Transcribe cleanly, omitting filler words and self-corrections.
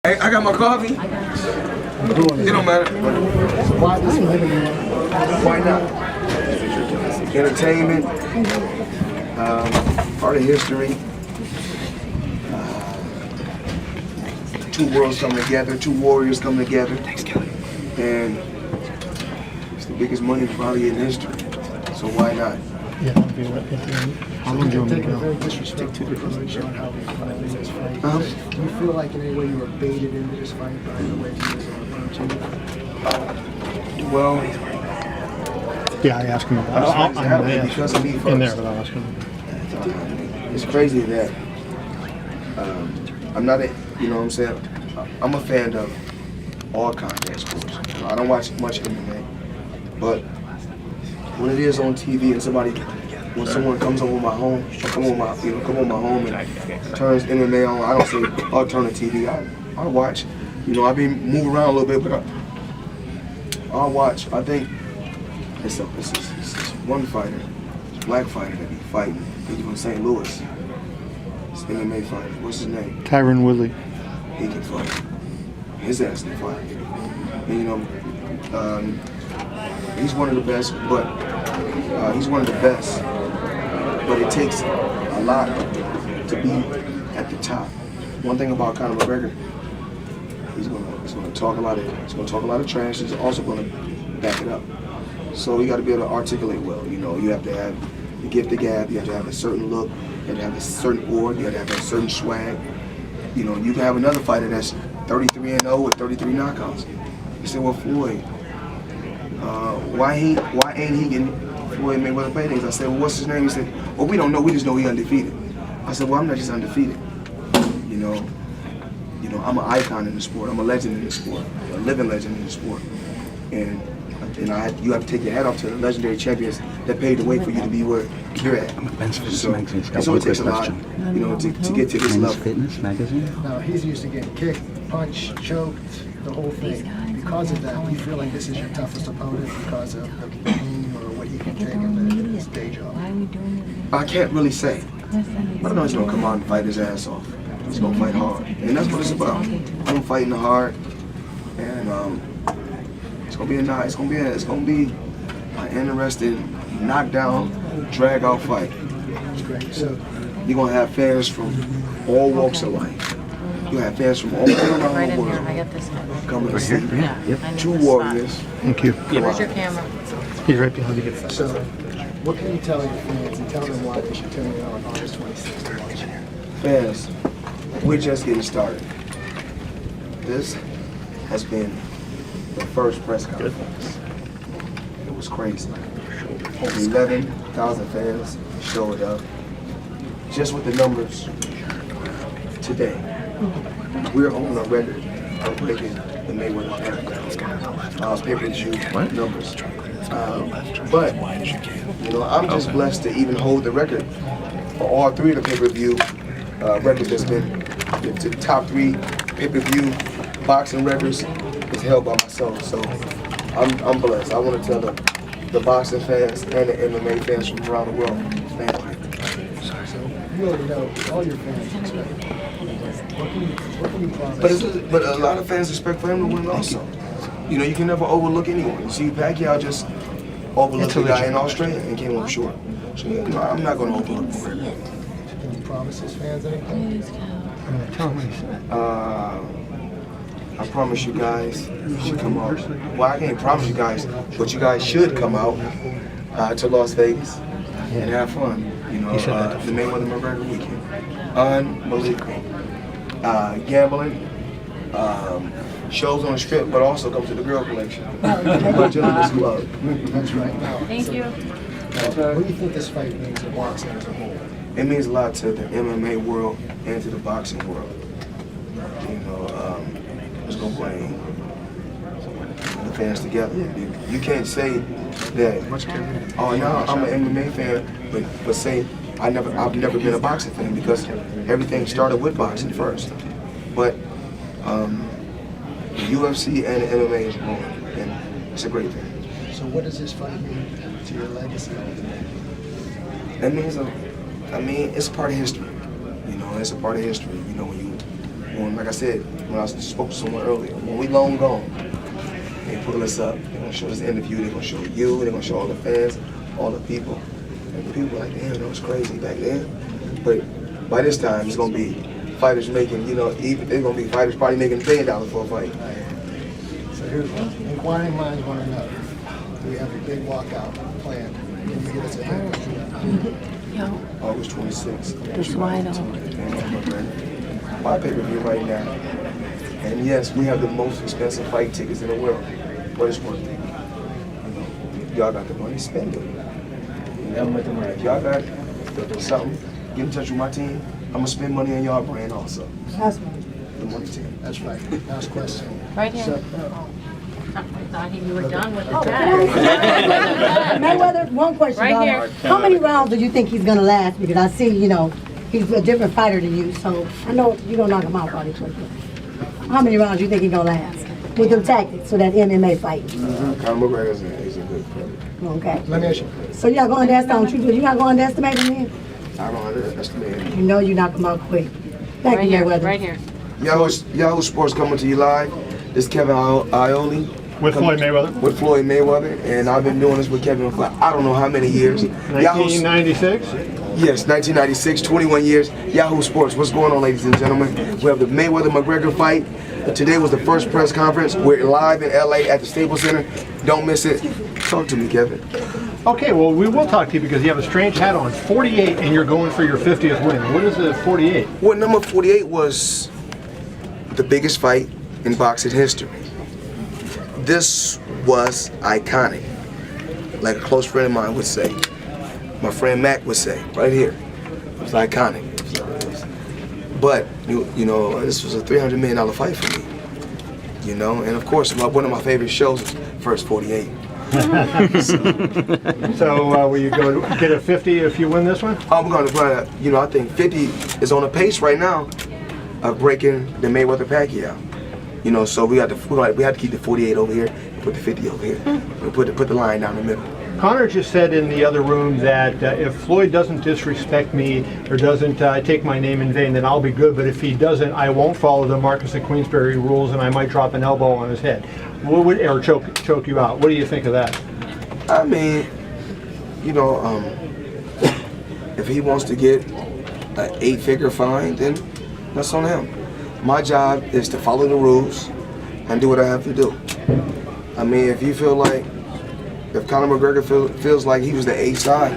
Hey, I got my coffee. It don't matter. Why not? Entertainment, part of history. Two worlds come together, two warriors come together, and it's the biggest money probably in history. So why not? Yeah, how long do you want me to go? Very disrespectful approach on how we finally this fight. Do you feel like in any way you were baited into this fight by the way he was approaching you? Well, yeah, I asked him. Because of me first. In there, but I'll ask him. It's crazy that I'm not a, you know what I'm saying? I'm a fan of all contact sports. I don't watch much MMA, but when it is on TV and when someone comes over my home, come on my home and turns MMA on, I don't say, I'll turn the TV. I watch. You know, I be moving around a little bit, but I'll watch. I think it's one fighter, it's a black fighter that be fighting. He's from St. Louis. It's an MMA fighter. What's his name? Tyron Woodley. He can fight. His ass can fight. And, you know, he's one of the best, but But it takes a lot to be at the top. One thing about Conor McGregor, he's gonna talk a lot of trash. He's also gonna back it up. So you got to be able to articulate well. You know, you have to have the gift of gab. You have to have a certain look. You have to have a certain aura. You have to have a certain swag. You know, you can have another fighter that's 33-0 with 33 knockouts. You say, well, Floyd, why ain't he getting Floyd Mayweather paintings? I said, well, what's his name? He said, well, we don't know. We just know he's undefeated. I said, well, I'm not just undefeated. You know, I'm an icon in the sport. I'm a legend in the sport, a living legend in the sport. And you have to take your hat off to the legendary champions that paved the way for you to be where you're at. So it takes a lot, you know, to get to this level. Fitness magazine. Now he's used to getting kicked, punched, choked, the whole thing. Because of that, do you feel like this is your toughest opponent because of the pain or what he can take in his day job? I can't really say. But I know he's gonna come out and fight his ass off. He's gonna fight hard, and that's what it's about. I'm fighting hard, and it's gonna be an interesting knockdown, drag out fight. So you're gonna have fans from all walks of life. You have fans from all around the world coming to see two warriors. Thank you. Where's your camera? He's right behind you. So, what can you tell your fans and tell them why they should tune in on August 26th to watch? Fans, we're just getting started. This has been the first press conference. It was crazy. Over 11,000 fans showed up. Just with the numbers today, we're on a record of breaking the Mayweather pay-per-view numbers. But you know, I'm just blessed to even hold the record for all three of the pay-per-view records that's been the top three pay-per-view boxing records is held by myself. So I'm blessed. I want to tell the boxing fans and the MMA fans from around the world, thank you. So you already know all your fans expect. What can you promise? But a lot of fans expect for him to win also. You know, you can never overlook anyone. You see, Pacquiao just overlooked the guy in Australia and came up short. So you know, I'm not going to overlook McGregor. Can you promise his fans anything? I promise you guys should come out. Well, I can't promise you guys, but you guys should come out to Las Vegas and have fun. You know, the Mayweather McGregor weekend. Unbelievable. Gambling, shows on the strip, but also come to the Girl Collection. My gentleman's club. That's right. Thank you. What do you think this fight means to boxing as a whole? It means a lot to the MMA world and to the boxing world. You know, it's gonna bring the fans together. You can't say that, oh no, I'm an MMA fan, but say I've never been a boxing fan, because everything started with boxing first. But the UFC and the MMA is growing, and it's a great thing. So what does this fight mean to your legacy? That means, it's part of history. You know, it's a part of history. You know, when when, like I said, when I spoke to someone earlier, when we long gone, they pull us up, they're gonna show this interview, they're gonna show you, they're gonna show all the fans, all the people. And people are like, damn, that was crazy back then. But by this time, it's gonna be fighters making, you know, even they're gonna be fighters probably making $1 billion for a fight. So here's inquiring minds want to know. We have a big walkout planned. Can you give us a hint? Yo, August 26th. it's wide open. My pay-per-view right now. And yes, we have the most expensive fight tickets in the world, but it's worth it. Y'all got the money, spend it. If y'all got something, get in touch with my team. I'm gonna spend money on y'all brand also. That's right. The money team. That's right. Last question. Right here. So, I thought you were done with the Oh, time. Mayweather, one question. Right daughter. here. How many rounds do you think he's gonna last? Because I see, you know, he's a different fighter than you, so I know you're gonna knock him out probably quickly. How many rounds do you think he's gonna last with them tactics, so that MMA fight? Conor McGregor is a good fighter. Okay. let me ask you. So you're not going to underestimate him? You're not going to underestimate him then? I don't underestimate him. You know you knock him out quick. Thank Right you, here, Mayweather. right here. Yahoo Sports coming to you live. This is Kevin Iole. With Floyd Mayweather. With Floyd Mayweather, and I've been doing this with Kevin for I don't know how many years. 1996. Yes, 1996, 21 years. Yahoo Sports. What's going on, ladies and gentlemen? We have the Mayweather-McGregor fight. Today was the first press conference. We're live in LA at the Staples Center. Don't miss it. Talk to me, Kevin. Okay, well, we will talk to you because you have a strange hat on. 48, and you're going for your 50th win. What is a 48? Well, number 48 was the biggest fight in boxing history. This was iconic, like a close friend of mine would say. My friend Mac would say, right here. It was iconic. But, you know, this was a $300 million fight for me. You know, and of course, one of my favorite shows is First 48. So will you go get a 50 if you win this one? I'm going to run, you know, I think 50 is on a pace right now of breaking the Mayweather-Pacquiao. You know, so we have to keep the 48 over here and put the 50 over here. And put the line down the middle. Connor just said in the other room that if Floyd doesn't disrespect me or doesn't take my name in vain, then I'll be good. But if he doesn't, I won't follow the Marcus of Queensberry rules, and I might drop an elbow on his head, or choke you out. What do you think of that? I mean, you know, if he wants to get an 8-figure fine, then that's on him. My job is to follow the rules and do what I have to do. I mean, if you feel like, if Conor McGregor feels like he was the A side,